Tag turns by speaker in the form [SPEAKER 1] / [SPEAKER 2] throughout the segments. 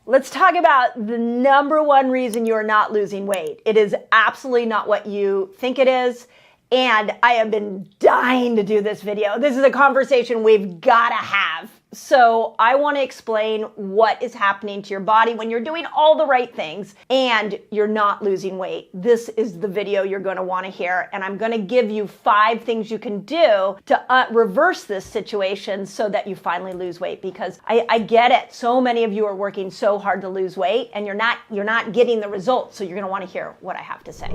[SPEAKER 1] Let's talk about the number one reason you're not losing weight. It is absolutely not what you think it is. And I have been dying to do this video. This is a conversation we've got to have. So I want to explain what is happening to your body when you're doing all the right things and you're not losing weight. This is the video you're going to want to hear. And I'm going to give you 5 things you can do to reverse this situation so that you finally lose weight. Because I get it. So many of you are working so hard to lose weight and you're not getting the results. So you're going to want to hear what I have to say.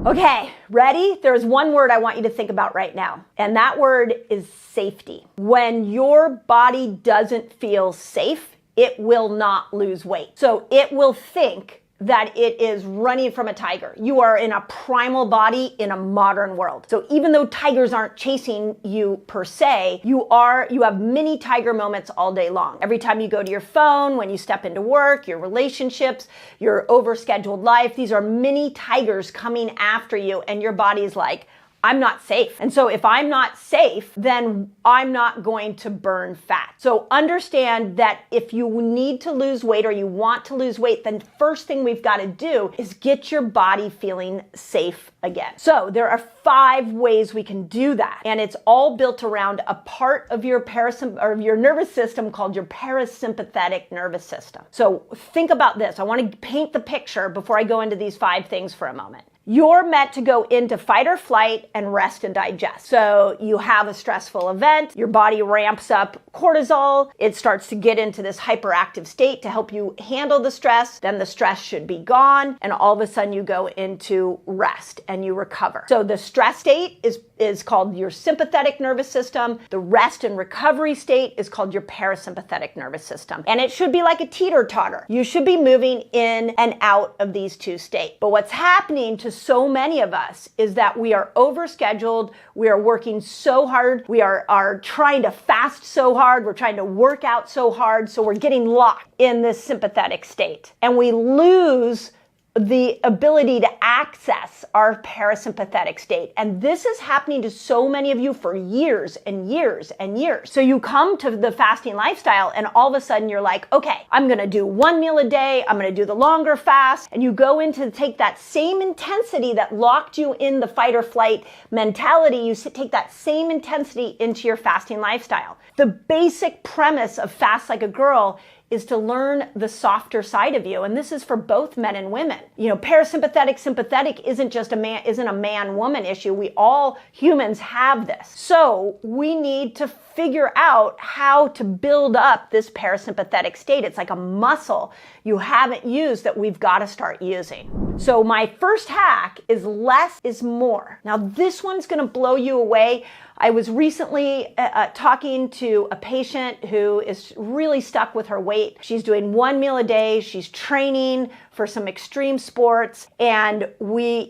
[SPEAKER 1] Okay, ready? There's one word I want you to think about right now, and that word is safety. When your body doesn't feel safe, it will not lose weight. So it will think that it is running from a tiger. You are in a primal body in a modern world. So even though tigers aren't chasing you per se, you have mini tiger moments all day long. Every time you go to your phone, when you step into work, your relationships, your overscheduled life, these are mini tigers coming after you, and your body is like, I'm not safe. And so if I'm not safe, then I'm not going to burn fat. So understand that if you need to lose weight or you want to lose weight, then first thing we've got to do is get your body feeling safe again. So there are 5 ways we can do that. And it's all built around a part of your nervous system called your parasympathetic nervous system. So think about this. I want to paint the picture before I go into these 5 things for a moment. You're meant to go into fight or flight and rest and digest. So you have a stressful event, your body ramps up cortisol, it starts to get into this hyperactive state to help you handle the stress, then the stress should be gone, and all of a sudden you go into rest and you recover. So the stress state is called your sympathetic nervous system. The rest and recovery state is called your parasympathetic nervous system. And it should be like a teeter-totter. You should be moving in and out of these 2 states. But what's happening to so many of us is that we are overscheduled, we are working so hard, we are trying to fast so hard, we're trying to work out so hard, so we're getting locked in this sympathetic state. And we lose the ability to access our parasympathetic state. And this is happening to so many of you for years and years and years. So you come to the fasting lifestyle and all of a sudden you're like, okay, I'm going to do 1 meal a day. I'm going to do the longer fast. And you go into take that same intensity that locked you in the fight or flight mentality. You take that same intensity into your fasting lifestyle. The basic premise of Fast Like a Girl is to learn the softer side of you. And this is for both men and women. You know, parasympathetic, sympathetic isn't a man-woman issue. We all humans have this. So we need to figure out how to build up this parasympathetic state. It's like a muscle you haven't used that we've got to start using. So my first hack is less is more. Now this one's going to blow you away. I was recently talking to a patient who is really stuck with her weight. She's doing 1 meal a day. She's training for some extreme sports. And we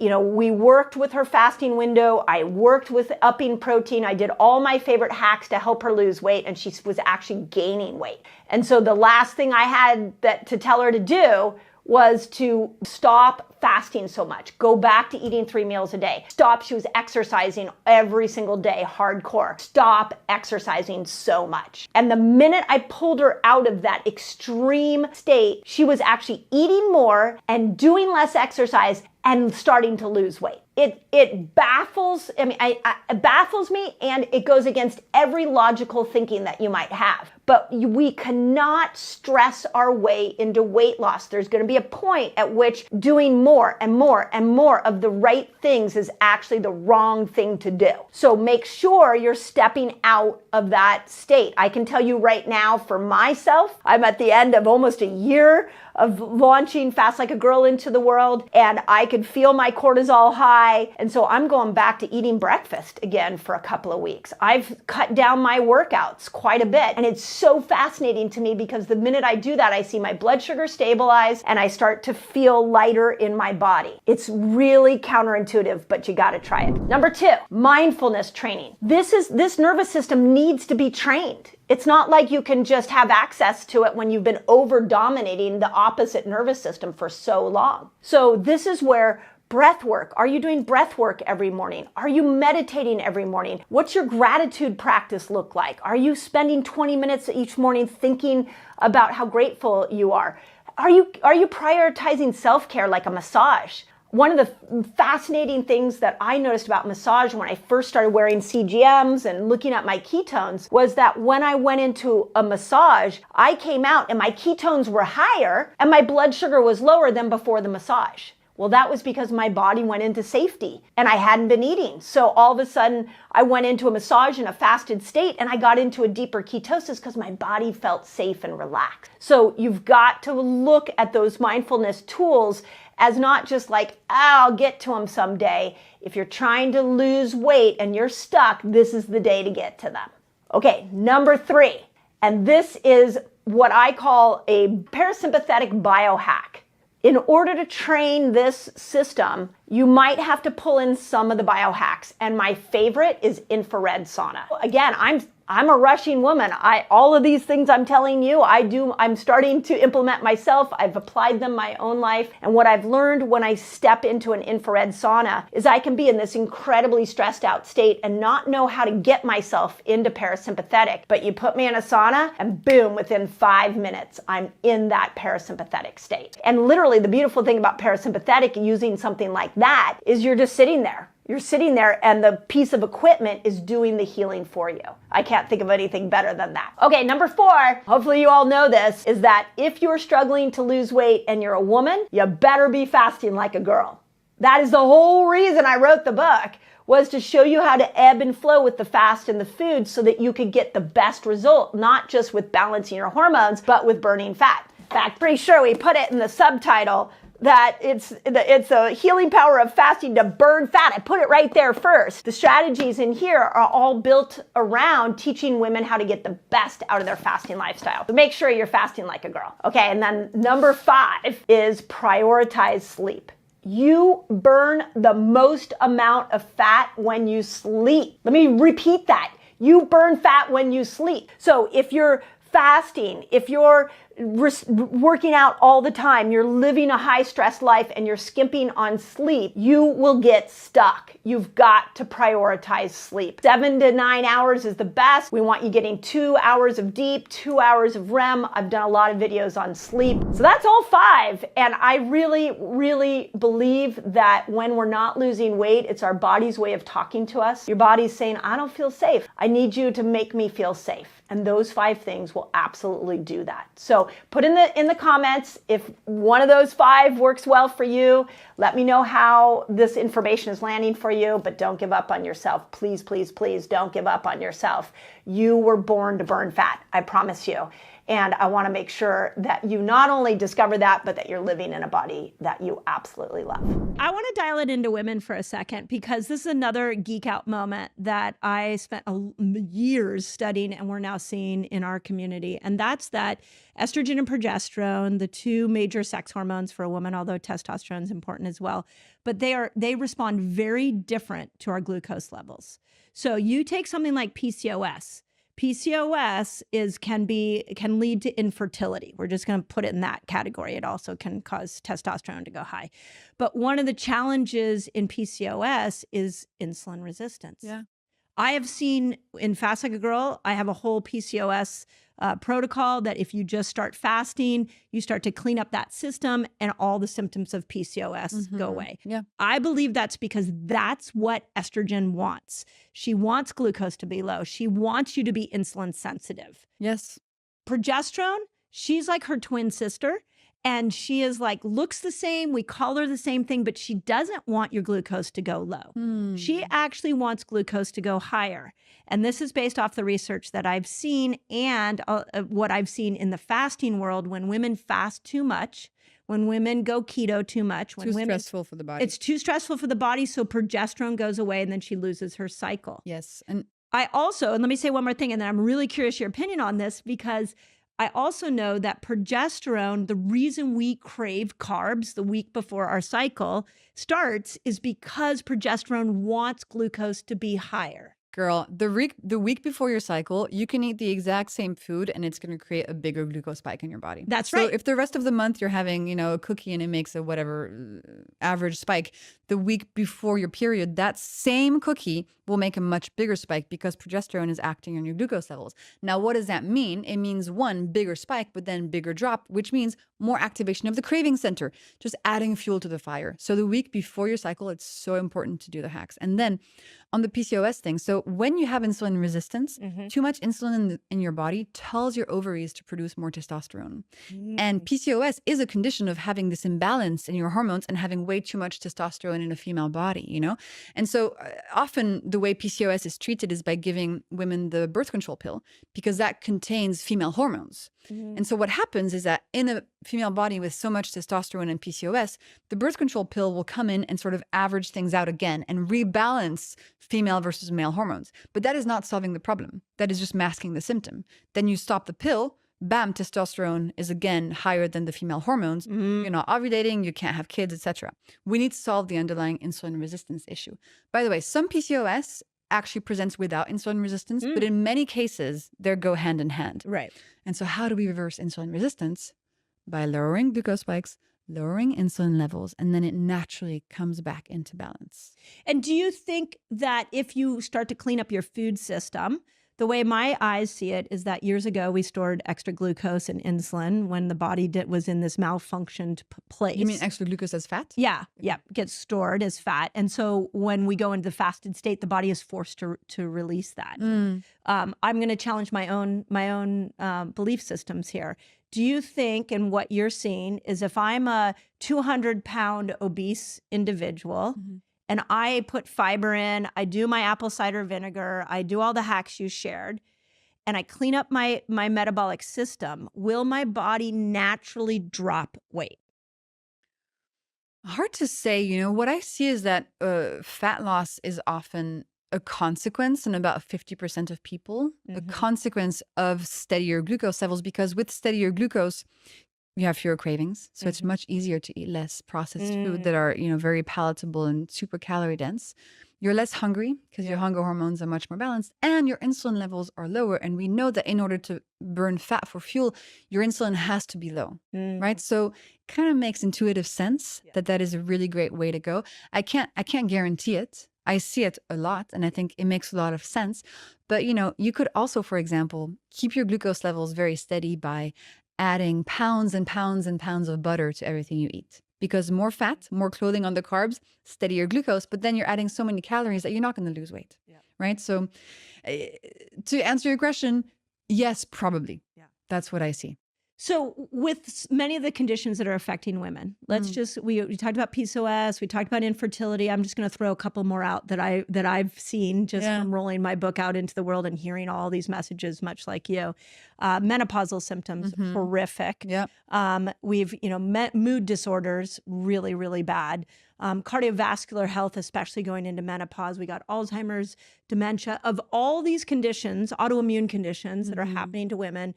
[SPEAKER 1] worked with her fasting window. I worked with upping protein. I did all my favorite hacks to help her lose weight. And she was actually gaining weight. And so the last thing I had to tell her to do was to stop fasting so much. Go back to eating 3 meals a day. Stop. She was exercising every single day, hardcore. Stop exercising so much. And the minute I pulled her out of that extreme state, she was actually eating more and doing less exercise and starting to lose weight. It baffles, it baffles me, and it goes against every logical thinking that you might have. But we cannot stress our way into weight loss. There's going to be a point at which doing more and more and more of the right things is actually the wrong thing to do. So make sure you're stepping out of that state. I can tell you right now, for myself, I'm at the end of almost a year of launching Fast Like a Girl into the world, and I could feel my cortisol high. And so I'm going back to eating breakfast again for a couple of weeks. I've cut down my workouts quite a bit. And it's so fascinating to me because the minute I do that, I see my blood sugar stabilize and I start to feel lighter in my body. It's really counterintuitive, but you got to try it. Number 2, mindfulness training. This nervous system needs to be trained. It's not like you can just have access to it when you've been over dominating the opposite nervous system for so long. So this is where Breath work. Are you doing breath work every morning? Are you meditating every morning? What's your gratitude practice look like? Are you spending 20 minutes each morning thinking about how grateful you are? Are you prioritizing self-care like a massage? One of the fascinating things that I noticed about massage when I first started wearing CGMs and looking at my ketones was that when I went into a massage, I came out and my ketones were higher and my blood sugar was lower than before the massage. Well, that was because my body went into safety and I hadn't been eating. So all of a sudden I went into a massage in a fasted state and I got into a deeper ketosis because my body felt safe and relaxed. So you've got to look at those mindfulness tools as not just like, I'll get to them someday. If you're trying to lose weight and you're stuck, this is the day to get to them. Okay, number 3, and this is what I call a parasympathetic biohack. In order to train this system, you might have to pull in some of the biohacks. And my favorite is infrared sauna. Again, I'm a rushing woman. All of these things I'm telling you, I'm starting to implement myself. I've applied them in my own life. And what I've learned when I step into an infrared sauna is I can be in this incredibly stressed out state and not know how to get myself into parasympathetic. But you put me in a sauna and boom, within 5 minutes, I'm in that parasympathetic state. And literally the beautiful thing about parasympathetic using something like that is you're just sitting there. You're sitting there and the piece of equipment is doing the healing for you. I can't think of anything better than that. Okay, number 4, hopefully you all know this, is that if you're struggling to lose weight and you're a woman, you better be fasting like a girl. That is the whole reason I wrote the book, was to show you how to ebb and flow with the fast and the food so that you could get the best result, not just with balancing your hormones, but with burning fat. In fact, pretty sure we put it in the subtitle that it's a healing power of fasting to burn fat. I put it right there first. The strategies in here are all built around teaching women how to get the best out of their fasting lifestyle. So make sure you're fasting like a girl. Okay, and then number 5 is prioritize sleep. You burn the most amount of fat when you sleep. Let me repeat that. You burn fat when you sleep. So if you're fasting, if you're working out all the time, you're living a high stress life and you're skimping on sleep, you will get stuck. You've got to prioritize sleep. 7 to 9 hours is the best. We want you getting 2 hours of deep, 2 hours of REM. I've done a lot of videos on sleep. So that's all 5. And I really, really believe that when we're not losing weight, it's our body's way of talking to us. Your body's saying, I don't feel safe. I need you to make me feel safe. And those 5 things will absolutely do that. So put in the comments if one of those 5 works well for you. Let me know how this information is landing for you, but don't give up on yourself. Please, please, please don't give up on yourself. You were born to burn fat, I promise you. And I want to make sure that you not only discover that, but that you're living in a body that you absolutely love.
[SPEAKER 2] I want to dial it into women for a second, because this is another geek out moment that I spent years studying and we're now seeing in our community. And that's that estrogen and progesterone, the 2 major sex hormones for a woman, although testosterone is important as well, but they respond very different to our glucose levels. So you take something like PCOS. PCOS can lead to infertility. We're just going to put it in that category. It also can cause testosterone to go high. But one of the challenges in PCOS is insulin resistance.
[SPEAKER 3] Yeah.
[SPEAKER 2] I have seen in Fast Like a Girl, I have a whole PCOS protocol that if you just start fasting, you start to clean up that system and all the symptoms of PCOS go away.
[SPEAKER 3] Yeah.
[SPEAKER 2] I believe that's because that's what estrogen wants. She wants glucose to be low. She wants you to be insulin sensitive.
[SPEAKER 3] Yes.
[SPEAKER 2] Progesterone, she's like her twin sister. And she is like, looks the same. We call her the same thing, but she doesn't want your glucose to go low. She actually wants glucose to go higher. And this is based off the research that I've seen and what I've seen in the fasting world. When women fast too much, when women go keto too much, when
[SPEAKER 3] Too stressful for the body.
[SPEAKER 2] It's too stressful for the body. So progesterone goes away and then she loses her cycle.
[SPEAKER 3] Yes. And
[SPEAKER 2] I also, and let me say one more thing, and then I'm really curious your opinion on this, because I also know that progesterone, the reason we crave carbs the week before our cycle starts is because progesterone wants glucose to be higher.
[SPEAKER 3] Girl, the week before your cycle, you can eat the exact same food and it's going to create a bigger glucose spike in your body.
[SPEAKER 2] That's
[SPEAKER 3] so
[SPEAKER 2] right.
[SPEAKER 3] If the rest of the month you're having, a cookie and it makes a whatever average spike, the week before your period, that same cookie will make a much bigger spike because progesterone is acting on your glucose levels. Now, what does that mean? It means one, bigger spike, but then bigger drop, which means more activation of the craving center, just adding fuel to the fire. So the week before your cycle, it's so important to do the hacks. And then on the PCOS thing, so when you have insulin resistance, too much insulin in your body tells your ovaries to produce more testosterone. And PCOS is a condition of having this imbalance in your hormones and having way too much testosterone in a female body, And so often the way PCOS is treated is by giving women the birth control pill because that contains female hormones. And so what happens is that in a female body with so much testosterone and PCOS, the birth control pill will come in and sort of average things out again and rebalance female versus male hormones. But that is not solving the problem. That is just masking the symptom. Then you stop the pill, bam, testosterone is again higher than the female hormones. You're not ovulating, you can't have kids, etc. We need to solve the underlying insulin resistance issue. By the way, some PCOS actually presents without insulin resistance, but in many cases, they go hand in hand.
[SPEAKER 2] Right.
[SPEAKER 3] And so how do we reverse insulin resistance? By lowering glucose spikes, lowering insulin levels, and then it naturally comes back into balance.
[SPEAKER 2] And do you think that if you start to clean up your food system, the way my eyes see it is that years ago we stored extra glucose and insulin when the body was in this malfunctioned place.
[SPEAKER 3] You mean extra glucose as fat?
[SPEAKER 2] Yeah, gets stored as fat. And so when we go into the fasted state, the body is forced to release that. I'm going to challenge my own belief systems here. Do you think, and what you're seeing is if I'm a 200-pound obese individual, and I put fiber in, I do my apple cider vinegar, I do all the hacks you shared, and I clean up my metabolic system, will my body naturally drop weight?
[SPEAKER 3] Hard to say. What I see is that fat loss is often a consequence in about 50% of people, a consequence of steadier glucose levels, because with steadier glucose, you have fewer cravings. So it's much easier to eat less processed food that are, very palatable and super calorie dense. You're less hungry because your hunger hormones are much more balanced and your insulin levels are lower. And we know that in order to burn fat for fuel, your insulin has to be low, right? So it kind of makes intuitive sense that is a really great way to go. I can't guarantee it. I see it a lot and I think it makes a lot of sense. But, you could also, for example, keep your glucose levels very steady by adding pounds and pounds and pounds of butter to everything you eat. Because more fat, more clothing on the carbs, steadier glucose, but then you're adding so many calories that you're not going to lose weight, right? So to answer your question, yes, probably. That's what I see.
[SPEAKER 2] So with many of the conditions that are affecting women, let's just, we talked about PCOS, we talked about infertility. I'm just going to throw a couple more out that I've seen just from rolling my book out into the world and hearing all these messages, much like you. Menopausal symptoms, horrific. We've, mood disorders, really, really bad. Cardiovascular health, especially going into menopause. We got Alzheimer's, dementia. Of all these conditions, autoimmune conditions that are happening to women,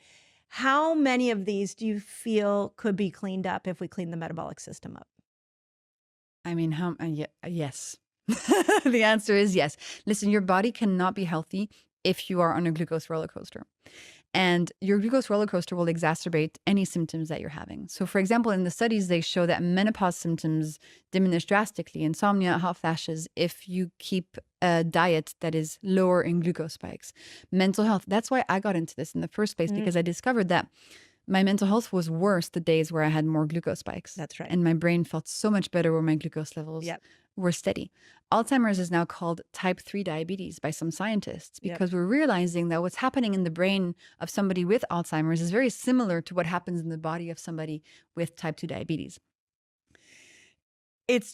[SPEAKER 2] how many of these do you feel could be cleaned up if we clean the metabolic system up?
[SPEAKER 3] I mean, yes. The answer is yes. Listen, your body cannot be healthy if you are on a glucose roller coaster. And your glucose roller coaster will exacerbate any symptoms that you're having. So for example, in the studies, they show that menopause symptoms diminish drastically, insomnia, hot flashes, if you keep a diet that is lower in glucose spikes. Mental health, that's why I got into this in the first place, because I discovered that my mental health was worse the days where I had more glucose spikes.
[SPEAKER 2] That's right.
[SPEAKER 3] And my brain felt so much better where my glucose levels were steady. Alzheimer's is now called type 3 diabetes by some scientists because we're realizing that what's happening in the brain of somebody with Alzheimer's is very similar to what happens in the body of somebody with type 2 diabetes. It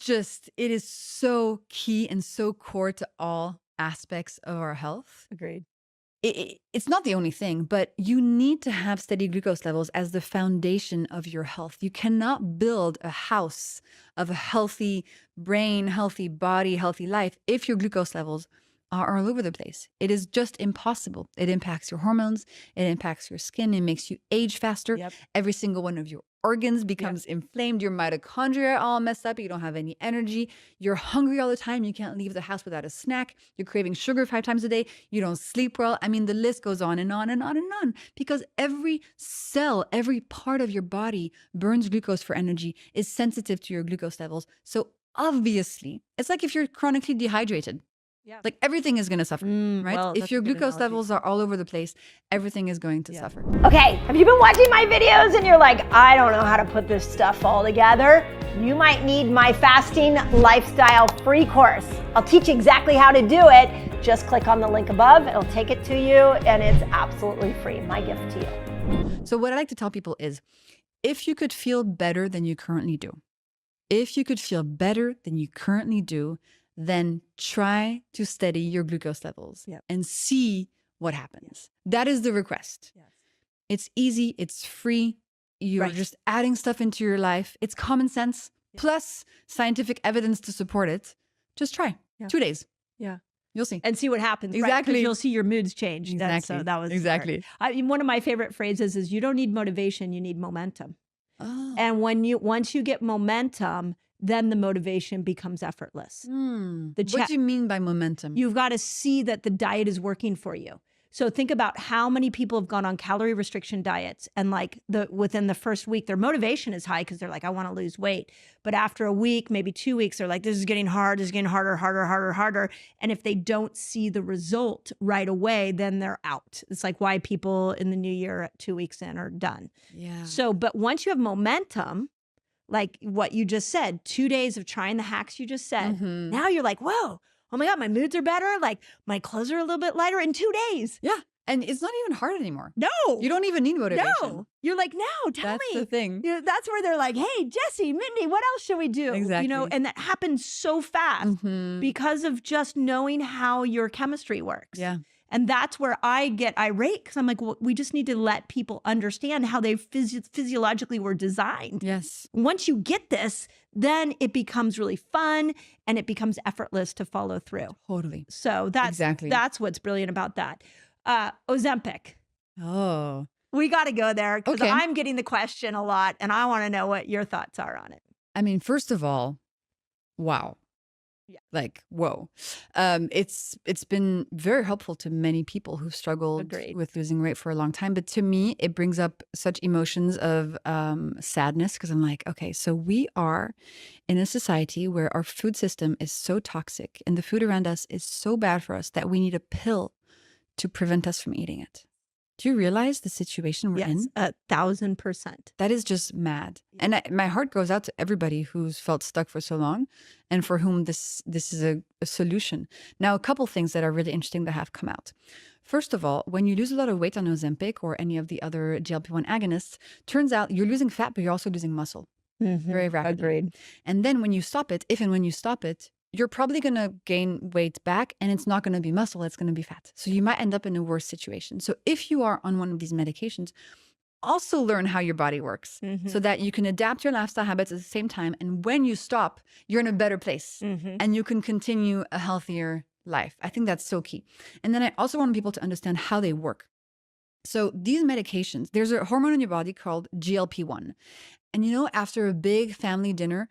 [SPEAKER 3] is so key and so core to all aspects of our health.
[SPEAKER 2] Agreed.
[SPEAKER 3] It's not the only thing, but you need to have steady glucose levels as the foundation of your health. You cannot build a house of a healthy brain, healthy body, healthy life if your glucose levels are all over the place. It is just impossible. It impacts your hormones. It impacts your skin. It makes you age faster. Every single one of your organs becomes inflamed, your mitochondria are all messed up, you don't have any energy, you're hungry all the time, you can't leave the house without a snack, you're craving sugar 5 times a day, you don't sleep well. I mean, the list goes on and on and on and on, because every cell, every part of your body burns glucose for energy, is sensitive to your glucose levels. So obviously, it's like if you're chronically dehydrated.
[SPEAKER 2] Yeah.
[SPEAKER 3] Like everything is going to suffer, right?
[SPEAKER 2] well,
[SPEAKER 3] If
[SPEAKER 2] that's
[SPEAKER 3] your
[SPEAKER 2] a good
[SPEAKER 3] glucose
[SPEAKER 2] analogy.
[SPEAKER 3] levels are all over the place, everything is going to suffer.
[SPEAKER 1] Okay, have you been watching my videos and you're like, I don't know how to put this stuff all together? You might need my fasting lifestyle free course. I'll teach you exactly how to do it. Just click on the link above, it'll take it to you, and it's absolutely free. My gift to you.
[SPEAKER 3] So what I like to tell people is, if you could feel better than you currently do, then try to steady your glucose levels and see what happens. That is the request.
[SPEAKER 2] Yes.
[SPEAKER 3] It's easy. It's free. You're just adding stuff into your life. It's common sense plus scientific evidence to support it. Just try 2 days.
[SPEAKER 2] Yeah.
[SPEAKER 3] You'll see.
[SPEAKER 2] And see what happens. Right? 'Cause
[SPEAKER 3] Exactly.
[SPEAKER 2] you'll see your moods change.
[SPEAKER 3] Exactly.
[SPEAKER 2] That was
[SPEAKER 3] Exactly.
[SPEAKER 2] smart. One of my favorite phrases is, you don't need motivation, you need momentum.
[SPEAKER 3] Oh.
[SPEAKER 2] And once you get momentum, then the motivation becomes effortless.
[SPEAKER 3] What do you mean by momentum?
[SPEAKER 2] You've got to see that the diet is working for you. So think about how many people have gone on calorie restriction diets, and like within the first week, their motivation is high because they're like, I want to lose weight. But after a week, maybe 2 weeks, they're like, this is getting hard. This is getting harder. And if they don't see the result right away, then they're out. It's like why people in the new year at 2 weeks in are done.
[SPEAKER 3] Yeah.
[SPEAKER 2] So, but once you have momentum, like what you just said, 2 days of trying the hacks you just said, now you're like, whoa, oh my God, my moods are better. Like my clothes are a little bit lighter in 2 days.
[SPEAKER 3] Yeah. And it's not even hard anymore.
[SPEAKER 2] No.
[SPEAKER 3] You don't even need motivation.
[SPEAKER 2] No. You're like, no, tell
[SPEAKER 3] That's
[SPEAKER 2] me.
[SPEAKER 3] the thing.
[SPEAKER 2] You know, that's where they're like, hey, Jesse, Mindy, what else should we do?
[SPEAKER 3] Exactly.
[SPEAKER 2] You know, and that happens so fast because of just knowing how your chemistry works.
[SPEAKER 3] Yeah.
[SPEAKER 2] And that's where I get irate, because I'm like, well, we just need to let people understand how they physiologically were designed.
[SPEAKER 3] Yes.
[SPEAKER 2] Once you get this, then it becomes really fun and it becomes effortless to follow through.
[SPEAKER 3] Totally.
[SPEAKER 2] So that's what's brilliant about that. Ozempic.
[SPEAKER 3] Oh.
[SPEAKER 2] We got to go there because
[SPEAKER 3] Okay.
[SPEAKER 2] I'm getting the question a lot and I want to know what your thoughts are on it.
[SPEAKER 3] I mean, first of all, wow.
[SPEAKER 2] Yeah.
[SPEAKER 3] Like, whoa. It's been very helpful to many people who've struggled
[SPEAKER 2] Agreed.
[SPEAKER 3] with losing weight for a long time. But to me, it brings up such emotions of sadness, because I'm like, okay, so we are in a society where our food system is so toxic and the food around us is so bad for us that we need a pill to prevent us from eating it. Do you realize the situation we're in?
[SPEAKER 2] 1,000%.
[SPEAKER 3] That is just mad. And my heart goes out to everybody who's felt stuck for so long and for whom this is a solution. Now, a couple things that are really interesting that have come out. First of all, when you lose a lot of weight on Ozempic or any of the other GLP-1 agonists, turns out you're losing fat, but you're also losing muscle very rapidly.
[SPEAKER 2] Agreed.
[SPEAKER 3] And then when you stop it, if and when you stop it, you're probably going to gain weight back, and it's not going to be muscle, it's going to be fat. So you might end up in a worse situation. So if you are on one of these medications, also learn how your body works so that you can adapt your lifestyle habits at the same time. And when you stop, you're in a better place and you can continue a healthier life. I think that's so key. And then I also want people to understand how they work. So these medications, there's a hormone in your body called GLP-1. And you know, after a big family dinner,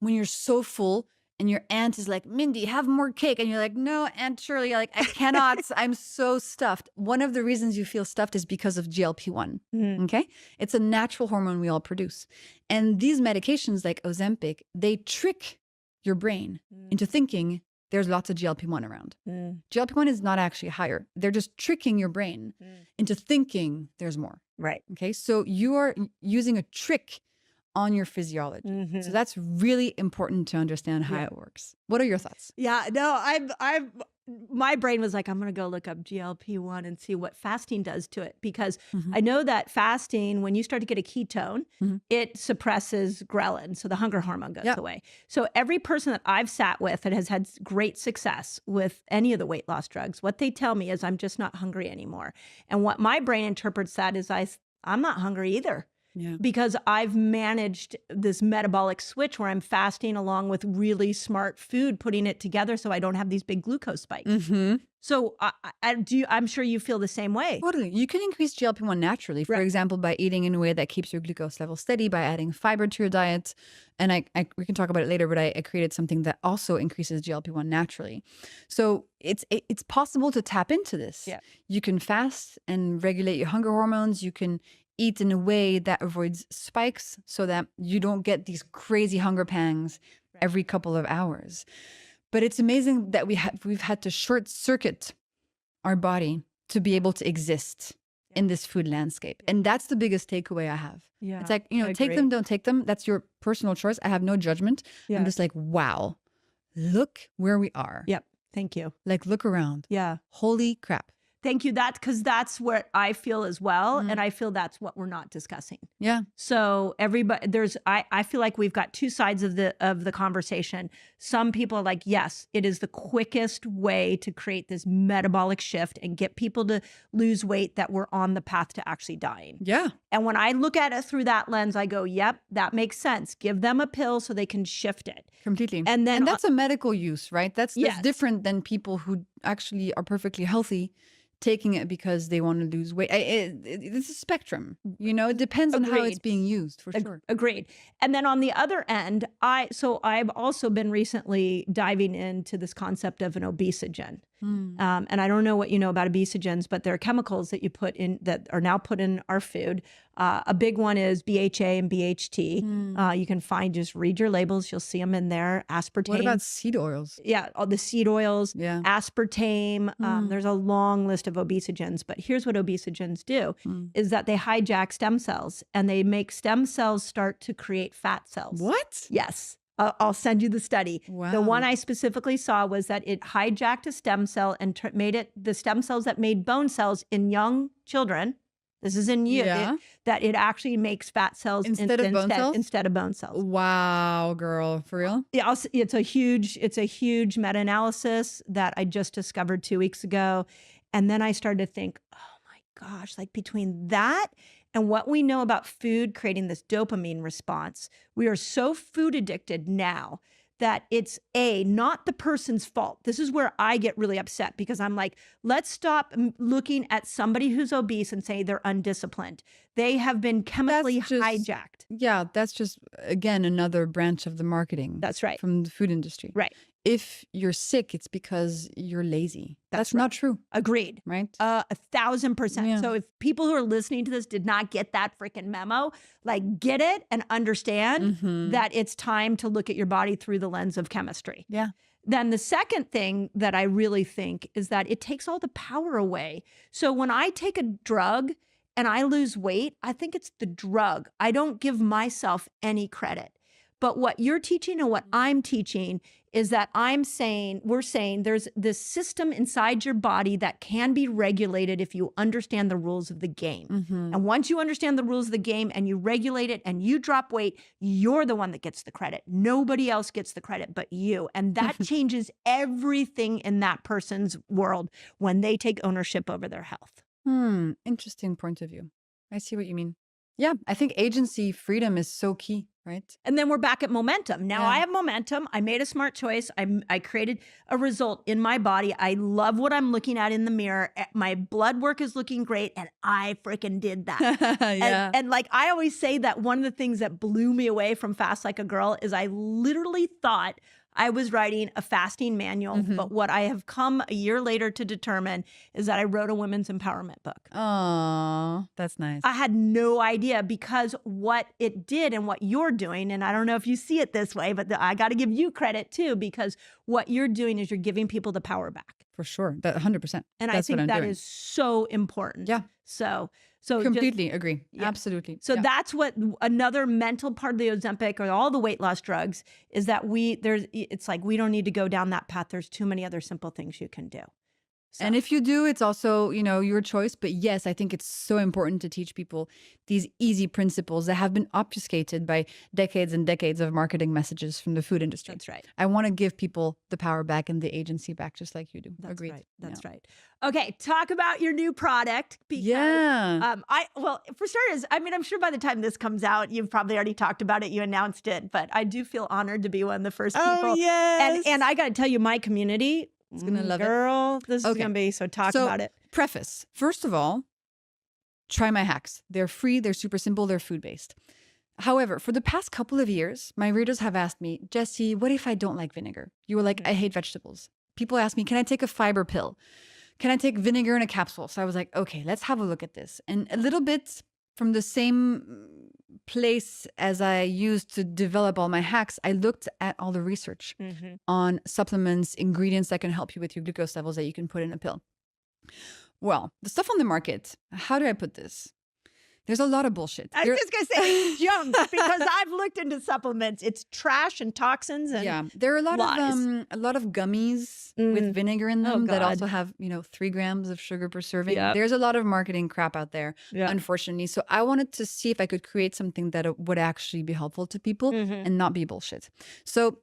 [SPEAKER 3] when you're so full, and your aunt is like, Mindy, have more cake. And you're like, no, Aunt Shirley, like, I cannot. I'm so stuffed. One of the reasons you feel stuffed is because of GLP-1. Okay? It's a natural hormone we all produce. And these medications like Ozempic, they trick your brain into thinking there's lots of GLP-1 around. GLP-1 is not actually higher. They're just tricking your brain into thinking there's more.
[SPEAKER 2] Right.
[SPEAKER 3] Okay? So you are using a trick on your physiology. So that's really important to understand how it works. What are your thoughts?
[SPEAKER 2] Yeah, no, my brain was like, I'm going to go look up GLP-1 and see what fasting does to it, because I know that fasting, when you start to get a ketone, it suppresses ghrelin. So the hunger hormone goes away. So every person that I've sat with that has had great success with any of the weight loss drugs, what they tell me is I'm just not hungry anymore. And what my brain interprets that is I'm not hungry either. because I've managed this metabolic switch where I'm fasting along with really smart food, putting it together so I don't have these big glucose spikes. So I'm sure you feel the same way.
[SPEAKER 3] Totally. You can increase GLP-1 naturally, for example, by eating in a way that keeps your glucose level steady, by adding fiber to your diet. And we can talk about it later, but I created something that also increases GLP-1 naturally. So it's possible to tap into this.
[SPEAKER 2] Yeah.
[SPEAKER 3] You can fast and regulate your hunger hormones. You can eat in a way that avoids spikes so that you don't get these crazy hunger pangs every couple of hours. But it's amazing that we've had to short circuit our body to be able to exist in this food landscape. And that's the biggest takeaway I have.
[SPEAKER 2] Yeah,
[SPEAKER 3] it's like, take them, don't take them. That's your personal choice. I have no judgment.
[SPEAKER 2] Yeah.
[SPEAKER 3] I'm just like, wow, look where we are.
[SPEAKER 2] Yep. Thank you.
[SPEAKER 3] Like, look around.
[SPEAKER 2] Yeah.
[SPEAKER 3] Holy crap.
[SPEAKER 2] Thank you. Because that's what I feel as well. And I feel that's what we're not discussing.
[SPEAKER 3] Yeah.
[SPEAKER 2] So everybody, I feel like we've got two sides of the conversation. Some people are like, yes, it is the quickest way to create this metabolic shift and get people to lose weight that we're on the path to actually dying.
[SPEAKER 3] Yeah.
[SPEAKER 2] And when I look at it through that lens, I go, yep, that makes sense. Give them a pill so they can shift it.
[SPEAKER 3] Completely.
[SPEAKER 2] And then
[SPEAKER 3] that's a medical use, right? That's
[SPEAKER 2] Yes.
[SPEAKER 3] different than people who actually are perfectly healthy taking it because they want to lose weight. It's a spectrum, it depends on how it's
[SPEAKER 2] Agreed.
[SPEAKER 3] being used, for sure.
[SPEAKER 2] Agreed. And then on the other end, I've also been recently diving into this concept of an obesogen. And I don't know what you know about obesogens, but there are chemicals that you put in that are now put in our food. A big one is BHA and BHT. You can just read your labels. You'll see them in there. Aspartame.
[SPEAKER 3] What about seed oils?
[SPEAKER 2] Yeah, all the seed oils,
[SPEAKER 3] Yeah.
[SPEAKER 2] aspartame. There's a long list of obesogens. But here's what obesogens do, is that they hijack stem cells and they make stem cells start to create fat cells.
[SPEAKER 3] What?
[SPEAKER 2] Yes. I'll send you the study.
[SPEAKER 3] Wow.
[SPEAKER 2] The one I specifically saw was that it hijacked a stem cell and made it the stem cells that made bone cells in young children. This is in you.
[SPEAKER 3] Yeah.
[SPEAKER 2] That it actually makes fat cells
[SPEAKER 3] Instead of bone cells?
[SPEAKER 2] Instead of bone cells.
[SPEAKER 3] Wow, girl. For real?
[SPEAKER 2] Yeah, it's a huge meta-analysis that I just discovered 2 weeks ago. And then I started to think, oh my gosh, like between that and what we know about food creating this dopamine response, we are so food addicted now that it's not the person's fault. This is where I get really upset because I'm like, let's stop looking at somebody who's obese and say they're undisciplined. They have been chemically hijacked.
[SPEAKER 3] Yeah, that's just, again, another branch of the marketing.
[SPEAKER 2] That's right.
[SPEAKER 3] From the food industry.
[SPEAKER 2] Right.
[SPEAKER 3] If you're sick, it's because you're lazy. That's
[SPEAKER 2] right.
[SPEAKER 3] not true.
[SPEAKER 2] Agreed.
[SPEAKER 3] Right?
[SPEAKER 2] 1,000%.
[SPEAKER 3] Yeah.
[SPEAKER 2] So if people who are listening to this did not get that freaking memo, like get it and understand that it's time to look at your body through the lens of chemistry.
[SPEAKER 3] Yeah.
[SPEAKER 2] Then the second thing that I really think is that it takes all the power away. So when I take a drug and I lose weight, I think it's the drug. I don't give myself any credit. But what you're teaching and what I'm teaching is that we're saying there's this system inside your body that can be regulated if you understand the rules of the game. And once you understand the rules of the game and you regulate it and you drop weight, you're the one that gets the credit. Nobody else gets the credit but you. And that changes everything in that person's world when they take ownership over their health.
[SPEAKER 3] Interesting point of view. I see what you mean. Yeah, I think agency freedom is so key, right?
[SPEAKER 2] And then we're back at momentum. Now
[SPEAKER 3] Yeah.
[SPEAKER 2] I have momentum. I made a smart choice. I created a result in my body. I love what I'm looking at in the mirror. My blood work is looking great. And I freaking did that.
[SPEAKER 3] Yeah.
[SPEAKER 2] And like I always say that one of the things that blew me away from Fast Like a Girl is I literally thought I was writing a fasting manual, but what I have come a year later to determine is that I wrote a women's empowerment book.
[SPEAKER 3] Oh, that's nice.
[SPEAKER 2] I had no idea because what it did and what you're doing, and I don't know if you see it this way, but I got to give you credit too, because what you're doing is you're giving people the power back.
[SPEAKER 3] For sure. That 100%.
[SPEAKER 2] And
[SPEAKER 3] That's
[SPEAKER 2] I think
[SPEAKER 3] what I'm
[SPEAKER 2] that
[SPEAKER 3] doing.
[SPEAKER 2] is so important.
[SPEAKER 3] Yeah.
[SPEAKER 2] So
[SPEAKER 3] Completely agree.
[SPEAKER 2] Yeah.
[SPEAKER 3] Absolutely.
[SPEAKER 2] So
[SPEAKER 3] Yeah.
[SPEAKER 2] that's what another mental part of the Ozempic or all the weight loss drugs is that it's like we don't need to go down that path. There's too many other simple things you can do. So.
[SPEAKER 3] And if you do, it's also, your choice. But yes, I think it's so important to teach people these easy principles that have been obfuscated by decades and decades of marketing messages from the food industry.
[SPEAKER 2] That's right.
[SPEAKER 3] I want to give people the power back and the agency back, just like you do.
[SPEAKER 2] That's
[SPEAKER 3] Agreed.
[SPEAKER 2] right. That's right. Okay, talk about your new product. Because, well, for starters, I mean, I'm sure by the time this comes out, you've probably already talked about it. You announced it, but I do feel honored to be one of the first people.
[SPEAKER 3] Oh, yes.
[SPEAKER 2] And I got to tell you, my community,
[SPEAKER 3] it's gonna love
[SPEAKER 2] girl, this is gonna be. So talk about it.
[SPEAKER 3] Preface. First of all, try my hacks. They're free. They're super simple. They're food based. However, for the past couple of years, my readers have asked me, Jessie, what if I don't like vinegar? You were like, I hate vegetables. People ask me, can I take a fiber pill? Can I take vinegar in a capsule? So I was like, okay, let's have a look at this. And a little bit from the same place as I used to develop all my hacks, I looked at all the research on supplements, ingredients that can help you with your glucose levels that you can put in a pill. Well, the stuff on the market, how do I put this? There's a lot of bullshit.
[SPEAKER 2] I was just going to say it's junk because I've looked into supplements. It's trash and toxins and
[SPEAKER 3] there are a lot of gummies with vinegar in them that also have, 3 grams of sugar per serving. Yep. There's a lot of marketing crap out there, unfortunately. So I wanted to see if I could create something that would actually be helpful to people and not be bullshit. So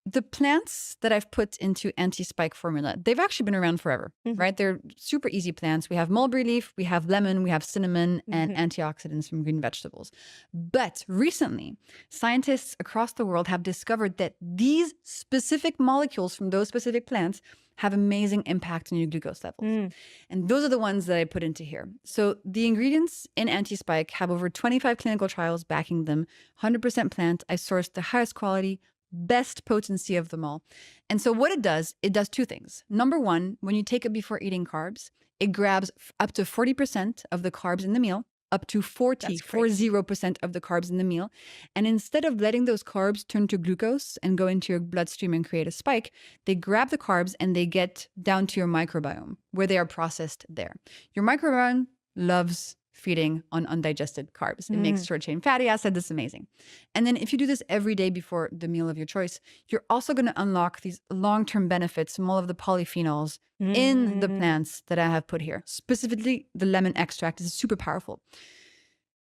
[SPEAKER 3] the plants that I've put into AntiSpike formula, they've actually been around forever, right? They're super easy plants. We have mulberry leaf, we have lemon, we have cinnamon, and antioxidants from green vegetables. But recently, scientists across the world have discovered that these specific molecules from those specific plants have amazing impact on your glucose levels. And those are the ones that I put into here. So the ingredients in AntiSpike have over 25 clinical trials backing them, 100% plant. I sourced the highest quality, best potency of them all. And so what it does 2 things. Number one, when you take it before eating carbs, it grabs up to 40% of the carbs in the meal, up to 40% of the carbs in the meal. And instead of letting those carbs turn to glucose and go into your bloodstream and create a spike, they grab the carbs and they get down to your microbiome where they are processed there. Your microbiome loves feeding on undigested carbs. It makes short chain fatty acid. This is amazing. And then if you do this every day before the meal of your choice, you're also going to unlock these long-term benefits from all of the polyphenols in the plants that I have put here. Specifically, the lemon extract is super powerful.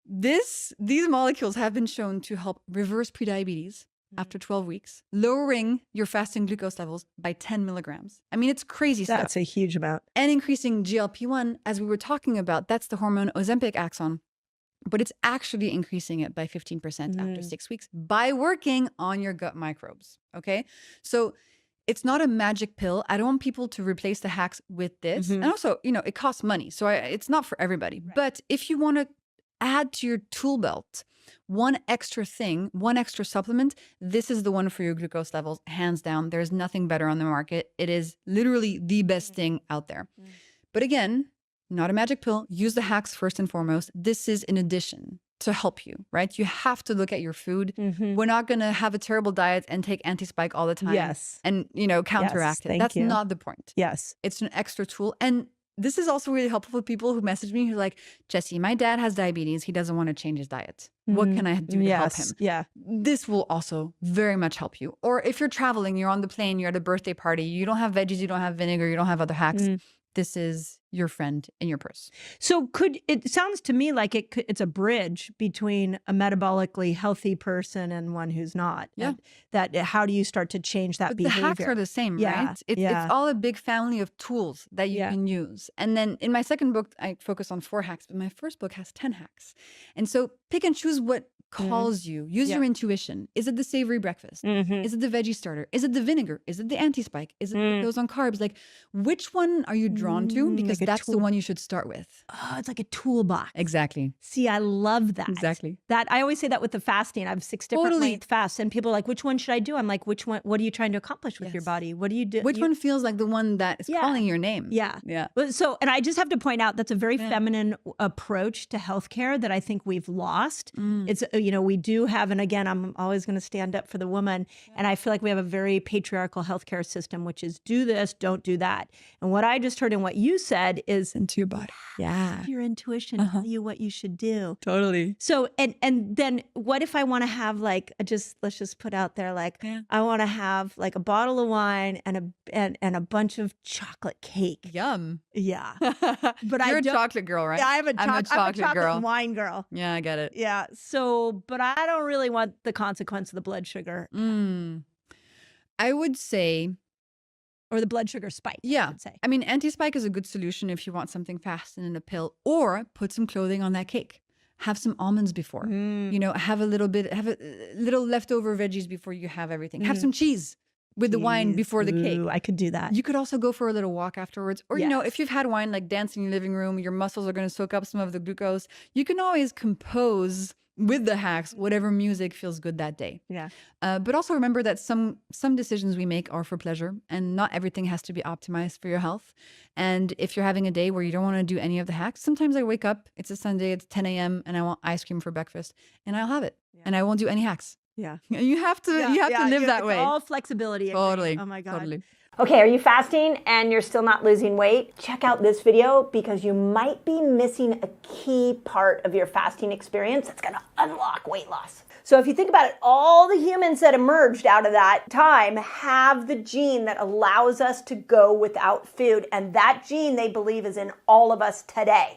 [SPEAKER 3] These molecules have been shown to help reverse prediabetes after 12 weeks, lowering your fasting glucose levels by 10 milligrams. I mean, it's crazy stuff.
[SPEAKER 2] That's a huge amount.
[SPEAKER 3] And increasing GLP-1, as we were talking about, that's the hormone Ozempic acts on. But it's actually increasing it by 15% after 6 weeks by working on your gut microbes, okay? So it's not a magic pill. I don't want people to replace the hacks with this. And also, it costs money. So it's not for everybody. Right. But if you want to add to your tool belt one extra thing, one extra supplement, this is the one for your glucose levels, hands down. There's nothing better on the market. It is literally the best thing out there. But again, not a magic pill. Use the hacks first and foremost. This is in addition to help you, right? You have to look at your food. We're not going to have a terrible diet and take AntiSpike all the time.
[SPEAKER 2] Yes.
[SPEAKER 3] And, counteract it. That's not the point.
[SPEAKER 2] Yes.
[SPEAKER 3] It's an extra tool. And this is also really helpful for people who message me who are like, Jessie, my dad has diabetes. He doesn't want to change his diet. What can I do to help him?
[SPEAKER 2] Yeah.
[SPEAKER 3] This will also very much help you. Or if you're traveling, you're on the plane, you're at a birthday party, you don't have veggies, you don't have vinegar, you don't have other hacks. This is your friend in your purse.
[SPEAKER 2] So it sounds to me like it's a bridge between a metabolically healthy person and one who's not.
[SPEAKER 3] Yeah.
[SPEAKER 2] That how do you start to change that behavior?
[SPEAKER 3] The hacks are the same, right? It's all a big family of tools that you can use. And then in my second book, I focus on 4 hacks, but my first book has 10 hacks. And so pick and choose what calls you. Use your intuition. Is it the savory breakfast? Is it the veggie starter? Is it the vinegar? Is it the AntiSpike? Is it those on carbs? Like, which one are you drawn to? Because
[SPEAKER 2] like
[SPEAKER 3] that's the one you should start with.
[SPEAKER 2] Oh, it's like a toolbox.
[SPEAKER 3] Exactly.
[SPEAKER 2] See, I love that.
[SPEAKER 3] Exactly.
[SPEAKER 2] That I always say that with the fasting. I have 6 different length fasts, and people are like, which one should I do? I'm like, which one? What are you trying to accomplish with your body? What do you do?
[SPEAKER 3] Which one feels like the one that is calling your name?
[SPEAKER 2] Yeah.
[SPEAKER 3] Yeah.
[SPEAKER 2] So, and I just have to point out that's a very feminine approach to healthcare that I think we've lost. It's we do have, and again, I'm always going to stand up for the woman. And I feel like we have a very patriarchal healthcare system, which is do this, don't do that. And what I just heard and what you said is
[SPEAKER 3] into your body. Yeah.
[SPEAKER 2] your intuition tell you what you should do.
[SPEAKER 3] Totally.
[SPEAKER 2] So, and then what if I want to have like, let's just put out there, like, I want to have like a bottle of wine and a bunch of chocolate cake.
[SPEAKER 3] Yum.
[SPEAKER 2] Yeah. But
[SPEAKER 3] You're a chocolate girl, right?
[SPEAKER 2] Yeah, I'm a chocolate
[SPEAKER 3] girl.
[SPEAKER 2] and wine girl.
[SPEAKER 3] Yeah, I get it.
[SPEAKER 2] Yeah. So, but I don't really want the consequence of the blood sugar.
[SPEAKER 3] I would say,
[SPEAKER 2] or the blood sugar spike.
[SPEAKER 3] yeah.
[SPEAKER 2] I would say.
[SPEAKER 3] I mean, AntiSpike is a good solution if you want something fast and in a pill, or put some clothing on that cake. Have some almonds before. Have a little leftover veggies before you have everything. Have some cheese with the wine before the cake.
[SPEAKER 2] I could do that.
[SPEAKER 3] You could also go for a little walk afterwards. Or, if you've had wine, like dance in your living room, your muscles are going to soak up some of the glucose. You can always compose with the hacks whatever music feels good that day.
[SPEAKER 2] Yeah.
[SPEAKER 3] But also remember that some decisions we make are for pleasure, and not everything has to be optimized for your health. And if you're having a day where you don't want to do any of the hacks, sometimes I wake up, it's a Sunday, it's 10 a.m. and I want ice cream for breakfast, and I'll have it. And I won't do any hacks.
[SPEAKER 2] Yeah.
[SPEAKER 3] You have to live that way.
[SPEAKER 2] All flexibility.
[SPEAKER 3] Totally.
[SPEAKER 2] Oh my God.
[SPEAKER 3] Totally.
[SPEAKER 1] Okay, are you fasting and you're still not losing weight? Check out this video because you might be missing a key part of your fasting experience that's gonna unlock weight loss. So if you think about it, all the humans that emerged out of that time have the gene that allows us to go without food. And that gene, they believe, is in all of us today.